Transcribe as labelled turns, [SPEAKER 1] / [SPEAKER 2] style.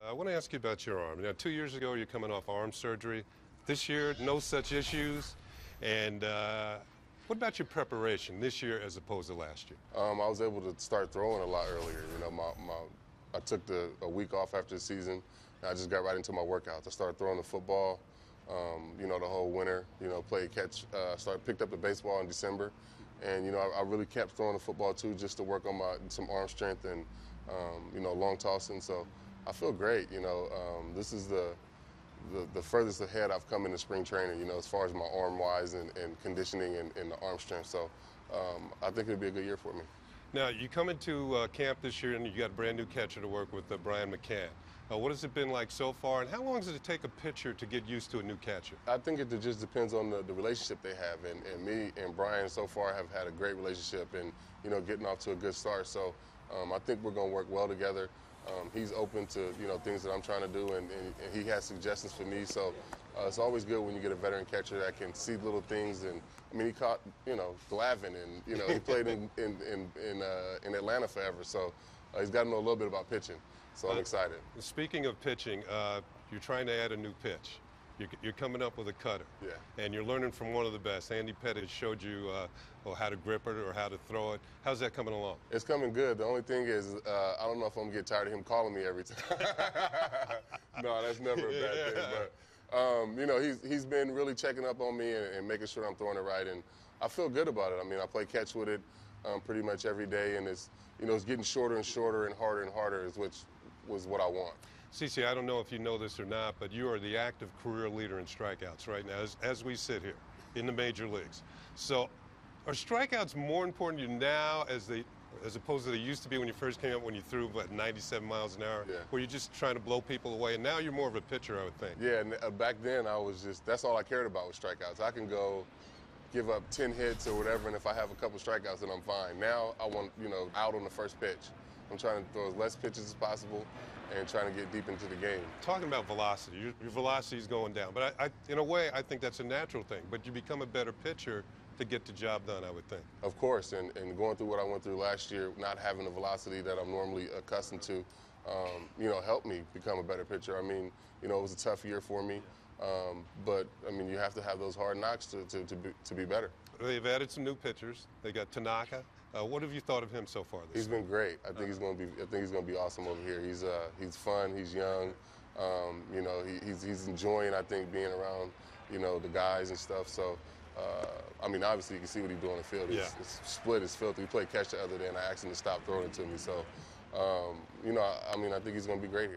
[SPEAKER 1] I want to ask you about your arm. Now, 2 years ago, you're coming off arm surgery. This year, no such issues. And what about your preparation this year as opposed to last year?
[SPEAKER 2] I was able to start throwing a lot earlier. You know, I took a week off after the season, and I just got right into my workouts. I started throwing the football, the whole winter. Played catch. Picked up the baseball in December, and I really kept throwing the football too, just to work on some arm strength and long tossing. So I feel great. This is the furthest ahead I've come in the spring training, as far as my arm wise and conditioning and the arm strength. So I think it'll be a good year for me.
[SPEAKER 1] Now, you come into camp this year and you got a brand new catcher to work with, Brian McCann. What has it been like so far, and how long does it take a pitcher to get used to a new catcher?
[SPEAKER 2] I think it just depends on the relationship they have, and me and Brian so far have had a great relationship and, getting off to a good start. So I think we're going to work well together. He's open to things that I'm trying to do, and he has suggestions for me. So it's always good when you get a veteran catcher that can see little things. And I mean, he caught Glavin, and he played in Atlanta forever. So he's got to know a little bit about pitching. So I'm excited.
[SPEAKER 1] Speaking of pitching, you're trying to add a new pitch. You're coming up with a cutter.
[SPEAKER 2] Yeah.
[SPEAKER 1] And you're learning from one of the best. Andy Pettit showed you how to grip it or how to throw it. How's that coming along?
[SPEAKER 2] It's coming good. The only thing is, I don't know if I'm going to get tired of him calling me every time. No, that's never a bad thing. But, he's been really checking up on me and making sure I'm throwing it right. And I feel good about it. I mean, I play catch with it pretty much every day. And it's getting shorter and shorter and harder, which was what I want.
[SPEAKER 1] CC, I don't know if you know this or not, but you are the active career leader in strikeouts right now as we sit here in the major leagues. So are strikeouts more important to you now as opposed to they used to be when you first came up, when you threw, 97 miles an hour?
[SPEAKER 2] Yeah.
[SPEAKER 1] Where you're just trying to blow people away, and now you're more of a pitcher, I would think.
[SPEAKER 2] Yeah, and back then that's all I cared about was strikeouts. I can go give up 10 hits or whatever, and if I have a couple strikeouts, then I'm fine. Now I want, out on the first pitch. I'm trying to throw as less pitches as possible and trying to get deep into the game.
[SPEAKER 1] Talking about velocity, your velocity is going down. But in a way, I think that's a natural thing. But you become a better pitcher to get the job done, I would think.
[SPEAKER 2] Of course, and going through what I went through last year, not having the velocity that I'm normally accustomed to, helped me become a better pitcher. I mean, it was a tough year for me. But, I mean, you have to have those hard knocks to be better.
[SPEAKER 1] They've added some new pitchers. They got Tanaka. What have you thought of him so far this
[SPEAKER 2] He's been great. I think he's going to be awesome over here. He's fun. He's young. He's enjoying, I think, being around, the guys and stuff. So, obviously you can see what he's doing on the field.
[SPEAKER 1] Yeah.
[SPEAKER 2] His split is filthy. He played catch the other day, and I asked him to stop throwing it to me. So, I think he's going to be great here.